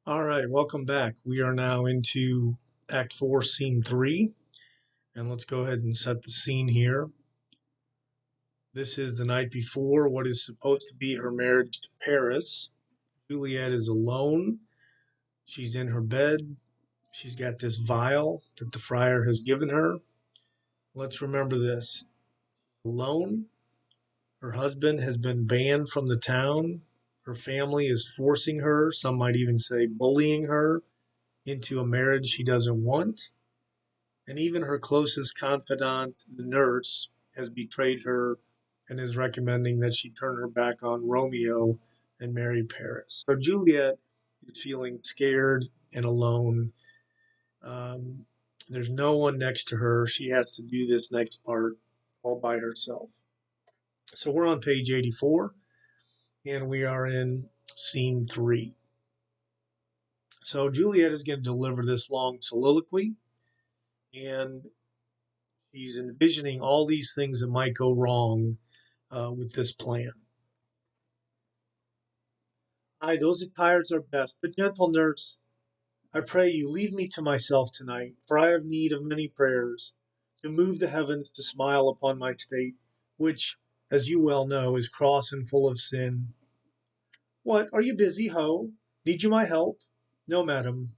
All right, welcome back. We are now into Act 4, Scene 3, and let's go ahead and set the scene here. This is the night before what is supposed to be her marriage to Paris. Juliet is alone. She's in her bed. She's got this vial that the friar has given her. Let's remember this. Alone, her husband has been banned from the town. Her family is forcing her, some might even say bullying her, into a marriage she doesn't want. And even her closest confidant, the nurse, has betrayed her and is recommending that she turn her back on Romeo and marry Paris. So Juliet is feeling scared and alone. Um, there's no one next to her. She has to do this next part all by herself. So we're on page 84 and we are in scene 3. So Juliet is going to deliver this long soliloquy, and he's envisioning all these things that might go wrong with this plan. Aye, those attires are best, but gentle nurse, I pray you leave me to myself tonight, for I have need of many prayers to move the heavens to smile upon my state, which, as you well know, is cross and full of sin. What, are you busy, ho? Need you my help? No, madam,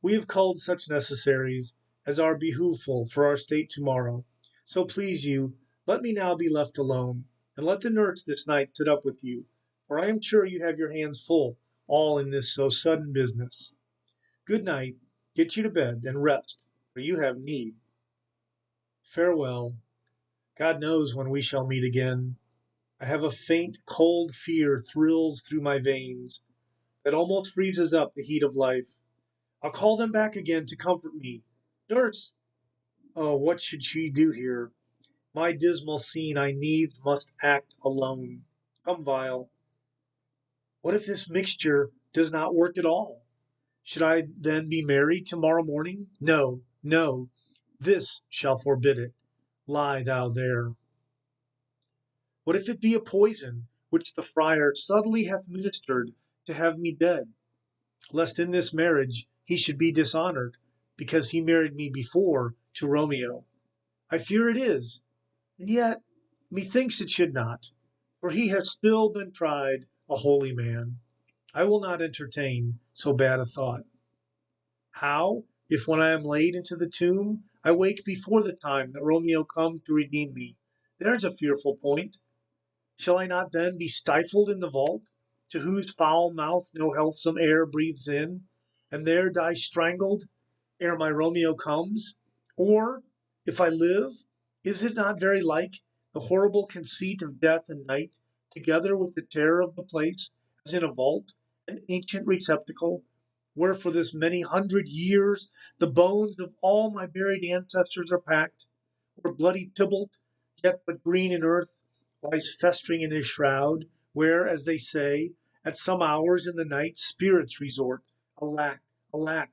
we have culled such necessaries as are behooveful for our state tomorrow. So please you, let me now be left alone, and let the nurse this night sit up with you, for I am sure you have your hands full, all in this so sudden business. Good night, get you to bed, and rest, for you have need. Farewell. God knows when we shall meet again. I have a faint, cold fear thrills through my veins, that almost freezes up the heat of life. I'll call them back again to comfort me. Nurse! Oh, what should she do here? My dismal scene I needs must act alone. Come, vial. What if this mixture does not work at all? Should I then be married tomorrow morning? No, no, this shall forbid it. Lie thou there. What if it be a poison which the friar subtly hath ministered to have me dead, lest in this marriage he should be dishonored, because he married me before to Romeo? I fear it is, and yet methinks it should not, for he has still been tried a holy man. I will not entertain so bad a thought. How, if when I am laid into the tomb, I wake before the time that Romeo comes to redeem me? There's a fearful point. Shall I not then be stifled in the vault, to whose foul mouth no healthsome air breathes in, and there die strangled ere my Romeo comes? Or, if I live, is it not very like the horrible conceit of death and night, together with the terror of the place, as in a vault, an ancient receptacle, where for this many hundred years the bones of all my buried ancestors are packed, where bloody Tybalt, yet but green in earth, lies festering in his shroud, where, as they say, at some hours in the night spirits resort. Alack, alack!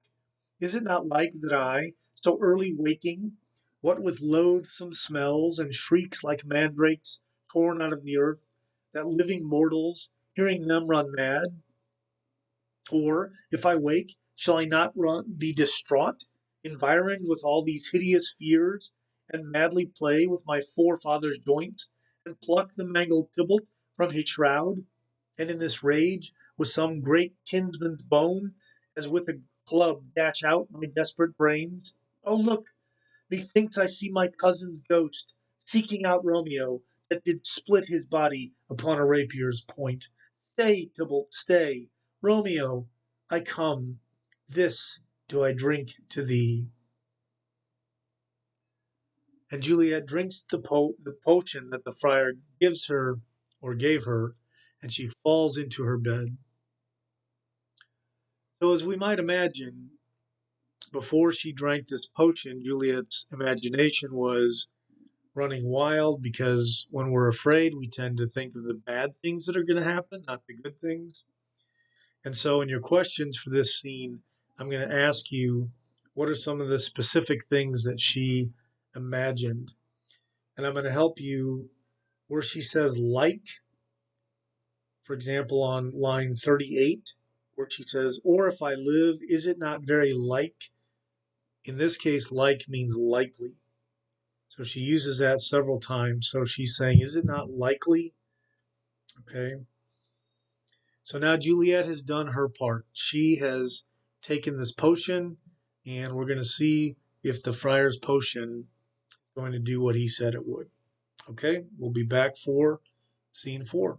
Is it not like that I, so early waking, what with loathsome smells and shrieks like mandrakes torn out of the earth, that living mortals, hearing them, run mad? Or, if I wake, shall I not be distraught, environed with all these hideous fears, and madly play with my forefather's joints, and pluck the mangled Tybalt from his shroud, and in this rage, with some great kinsman's bone, as with a club dash out my desperate brains? Oh, look! Methinks I see my cousin's ghost, seeking out Romeo, that did split his body upon a rapier's point. Stay, Tybalt, stay! Romeo, I come. This do I drink to thee. And Juliet drinks the potion that the friar gives her, or gave her, and she falls into her bed. So, as we might imagine, before she drank this potion, Juliet's imagination was running wild, because when we're afraid, we tend to think of the bad things that are going to happen, not the good things. And so, in your questions for this scene, I'm going to ask you, what are some of the specific things that she imagined? And I'm going to help you where she says like, for example, on line 38, where she says, or if I live, is it not very like? In this case, like means likely. So she uses that several times. So she's saying, is it not likely? Okay. So now Juliet has done her part. She has taken this potion, and we're going to see if the friar's potion is going to do what he said it would. Okay. We'll be back for scene 4.